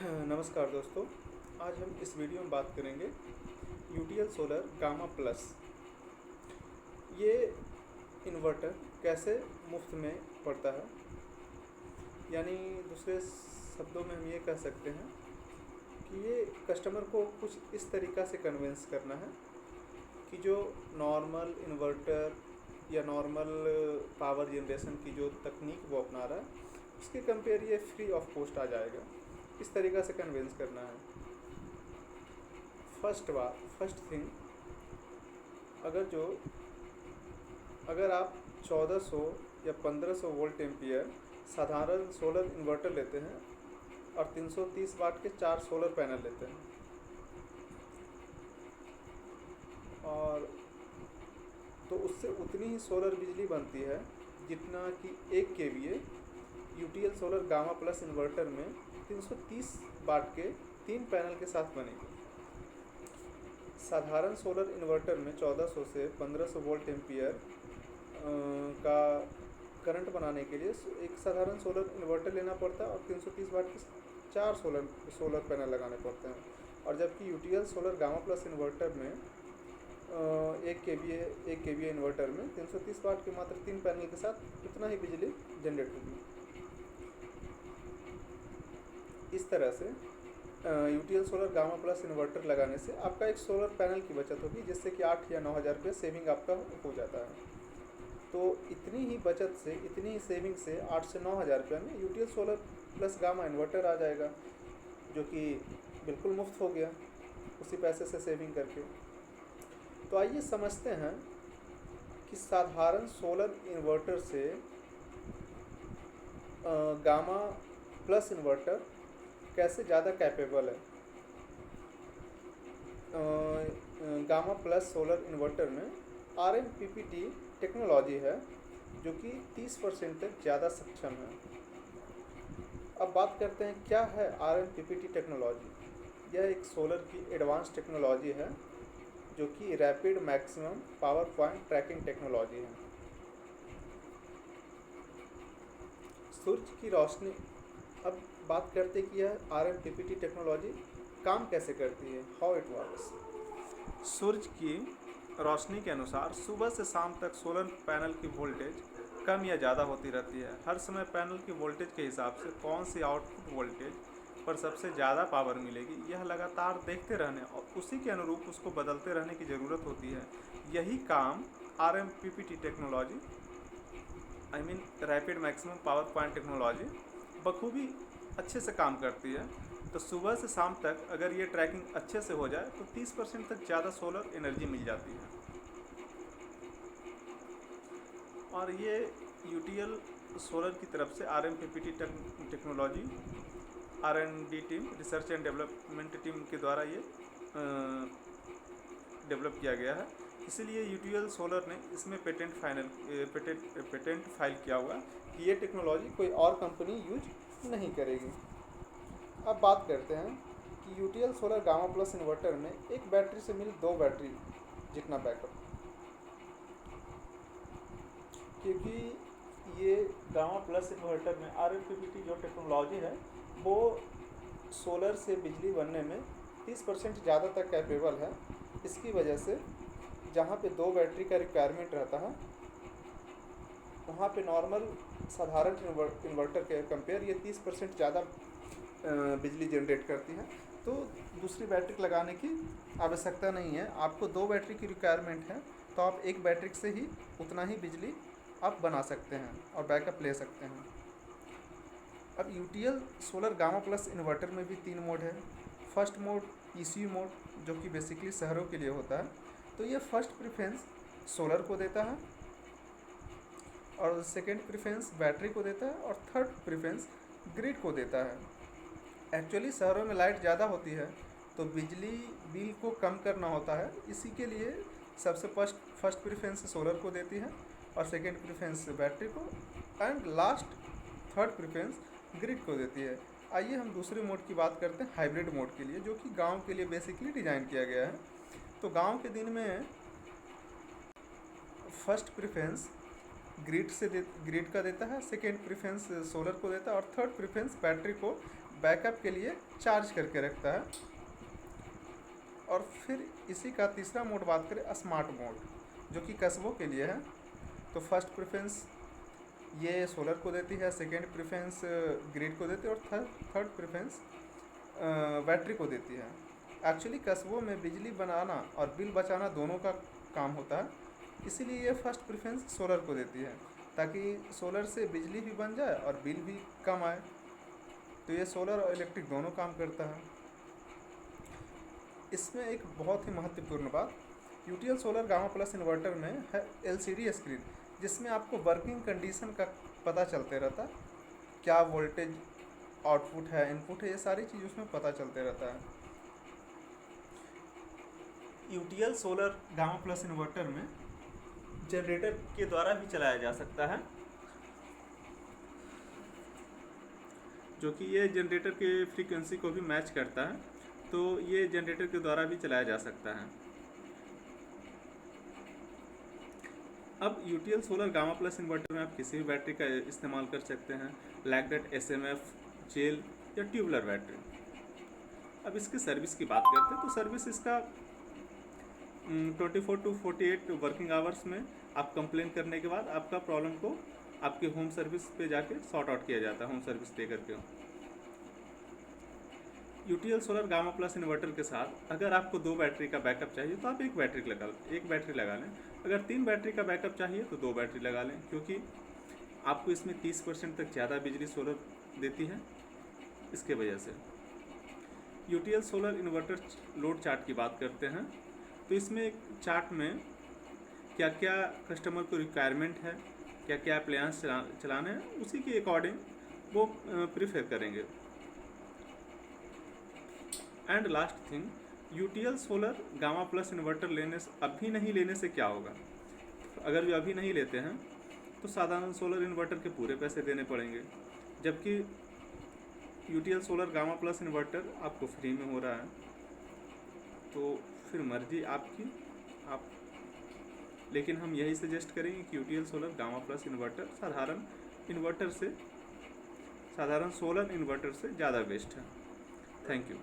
नमस्कार दोस्तों। आज हम इस वीडियो में बात करेंगे यूटीएल सोलर गामा प्लस। ये इन्वर्टर कैसे मुफ्त में पड़ता है, यानी दूसरे शब्दों में हम ये कह सकते हैं कि ये कस्टमर को कुछ इस तरीक़ा से कन्विंस करना है कि जो नॉर्मल इन्वर्टर या नॉर्मल पावर जनरेशन की जो तकनीक वो अपना रहा है उसके कंपेयर ये फ्री ऑफ कॉस्ट आ जाएगा। इस तरीक़ा से कन्विंस करना है। फर्स्ट थिंग, अगर आप 1400 या 1500 वोल्ट एम्पियर साधारण सोलर इन्वर्टर लेते हैं और 330 वाट के 4 सोलर पैनल लेते हैं और तो उससे उतनी ही सोलर बिजली बनती है जितना कि 1 KVA UTL solar gamma plus inverter में 330 वाट के 3 पैनल के साथ बनेगी। साधारण सोलर इन्वर्टर में 1400 से 1500 वोल्ट एम्पियर का करंट बनाने के लिए एक साधारण सोलर इन्वर्टर लेना पड़ता है और 330 वाट के 4 सोलर पैनल लगाने पड़ते हैं। और जबकि UTL solar gamma plus inverter में 1 केवीए इन्वर्टर में 330 वाट के मात्र 3 पैनल के साथ उतना ही बिजली जनरेट होगी। इस तरह से UTL solar gamma plus inverter लगाने से आपका एक सोलर पैनल की बचत होगी, जिससे कि 8 या 9 हज़ार रुपये सेविंग आपका हो जाता है। तो इतनी ही बचत से, इतनी ही सेविंग से 8 से 9 हज़ार रुपये में UTL solar plus gamma inverter आ जाएगा, जो कि बिल्कुल मुफ्त हो गया उसी पैसे से सेविंग करके। तो आइए समझते हैं कि साधारण सोलर इन्वर्टर से गामा प्लस इन्वर्टर कैसे ज़्यादा कैपेबल है। गामा प्लस सोलर इन्वर्टर में RMPPT टेक्नोलॉजी है जो कि 30% तक ज़्यादा सक्षम है। अब बात करते हैं क्या है RMPPT टेक्नोलॉजी। यह एक सोलर की एडवांस टेक्नोलॉजी है जो कि rapid maximum power point tracking technology है। सूरज की रोशनी, अब बात करते हैं कि यह RMPPT टेक्नोलॉजी काम कैसे करती है, हाउ इट वर्क्स। सूरज की रोशनी के अनुसार सुबह से शाम तक सोलर पैनल की वोल्टेज कम या ज़्यादा होती रहती है। हर समय पैनल की वोल्टेज के हिसाब से कौन सी आउटपुट वोल्टेज पर सबसे ज़्यादा पावर मिलेगी, यह लगातार देखते रहने और उसी के अनुरूप उसको बदलते रहने की ज़रूरत होती है। यही काम RMPPT technology rapid maximum power point technology बखूबी अच्छे से काम करती है। तो सुबह से शाम तक अगर ये ट्रैकिंग अच्छे से हो जाए तो 30% तक ज़्यादा सोलर एनर्जी मिल जाती है। और ये यूटीएल सोलर की तरफ से RMPPT technology R&D team, research and development team के द्वारा ये डेवलप किया गया है। इसीलिए यूटीएल सोलर ने इसमें पेटेंट फाइल किया हुआ कि ये टेक्नोलॉजी कोई और कंपनी यूज नहीं करेगी। अब बात करते हैं कि UTL solar gamma plus inverter में एक बैटरी से मिल 2 बैटरी जितना बैकअप, क्योंकि ये गामा प्लस इन्वर्टर में RMPPT जो टेक्नोलॉजी है वो सोलर से बिजली बनने में 30% ज़्यादा तक कैपेबल है। इसकी वजह से जहाँ पे 2 बैटरी का रिक्वायरमेंट रहता है वहाँ पे नॉर्मल साधारण इन्वर्टर के कंपेयर ये 30% ज़्यादा बिजली जनरेट करती है। तो दूसरी बैटरी लगाने की आवश्यकता नहीं है। आपको 2 बैटरी की रिक्वायरमेंट है तो आप एक बैटरी से ही उतना ही बिजली आप बना सकते हैं और बैकअप ले सकते हैं। अब UTL solar gamma plus inverter में भी 3 मोड है। फर्स्ट मोड ECU मोड, जो कि बेसिकली शहरों के लिए होता है। तो ये फर्स्ट प्रेफरेंस सोलर को देता है और सेकेंड प्रेफरेंस बैटरी को देता है और थर्ड प्रेफरेंस ग्रिड को देता है। एक्चुअली शहरों में लाइट ज़्यादा होती है तो बिजली बिल को कम करना होता है, इसी के लिए सबसे फर्स्ट प्रेफरेंस सोलर को देती है और सेकेंड प्रेफरेंस बैटरी को and last third preference grid को देती है। आइए हम दूसरे मोड की बात करते हैं, हाइब्रिड मोड के लिए, जो कि गांव के लिए बेसिकली डिज़ाइन किया गया है। तो गांव के दिन में फर्स्ट प्रेफरेंस ग्रिड का देता है, सेकेंड प्रेफरेंस सोलर को देता है और थर्ड प्रेफरेंस बैटरी को बैकअप के लिए चार्ज करके रखता है। और फिर इसी का तीसरा मोड बात करें स्मार्ट मोड, जो कि कस्बों के लिए है। तो फर्स्ट प्रेफरेंस ये सोलर को देती है, सेकेंड प्रेफरेंस ग्रिड को देती है, और थर्ड प्रेफरेंस बैटरी को देती है। एक्चुअली कस्बों में बिजली बनाना और बिल बचाना दोनों का काम होता है, इसीलिए ये फर्स्ट प्रेफरेंस सोलर को देती है, ताकि सोलर से बिजली भी बन जाए और बिल भी कम आए। तो ये सोलर और इलेक्ट्रिक दोनों काम करता है। इसमें एक बहुत ही महत्वपूर्ण बात, UTL solar gamma plus inverter में है एलसीडी स्क्रीन, जिसमें आपको वर्किंग कंडीशन का पता चलते रहता है, क्या वोल्टेज आउटपुट है, इनपुट है, ये सारी चीज़ उसमें पता चलते रहता है। UTL solar gamma plus inverter में जनरेटर के द्वारा भी चलाया जा सकता है, जो कि ये जनरेटर के फ्रीक्वेंसी को भी मैच करता है, तो ये जनरेटर के द्वारा भी चलाया जा सकता है। अब UTL solar gamma plus inverter में आप किसी भी बैटरी का इस्तेमाल कर सकते हैं, लाइक दैट एसएमएफ, जेल या ट्यूबुलर बैटरी। अब इसकी सर्विस की बात करते हैं तो सर्विस इसका 24 to 48 वर्किंग आवर्स में आप कंप्लेन करने के बाद आपका प्रॉब्लम को आपके होम सर्विस पे जाके सॉर्ट आउट किया जाता है, होम सर्विस दे करके। UTL solar gamma plus inverter के साथ अगर आपको 2 बैटरी का बैकअप चाहिए तो आप एक बैटरी लगा लें। अगर 3 बैटरी का बैकअप चाहिए तो 2 बैटरी लगा लें, क्योंकि आपको इसमें 30% तक ज़्यादा बिजली सोलर देती है। इसके वजह से UTL solar inverter load chart की बात करते हैं तो इसमें चार्ट में क्या क्या कस्टमर को रिक्वायरमेंट है, क्या क्या अप्लायंस चलाने हैं, उसी के अकॉर्डिंग वो प्रीफर करेंगे। And last thing, UTL solar gamma plus inverter अभी नहीं लेने से क्या होगा। अगर वे अभी नहीं लेते हैं तो साधारण सोलर इन्वर्टर के पूरे पैसे देने पड़ेंगे, जबकि UTL solar gamma plus inverter आपको फ्री में हो रहा है। तो फिर मर्जी आपकी, आप लेकिन हम यही सजेस्ट करेंगे कि UTL solar gamma plus inverter साधारण सोलर इन्वर्टर से ज़्यादा बेस्ट है। Thank you.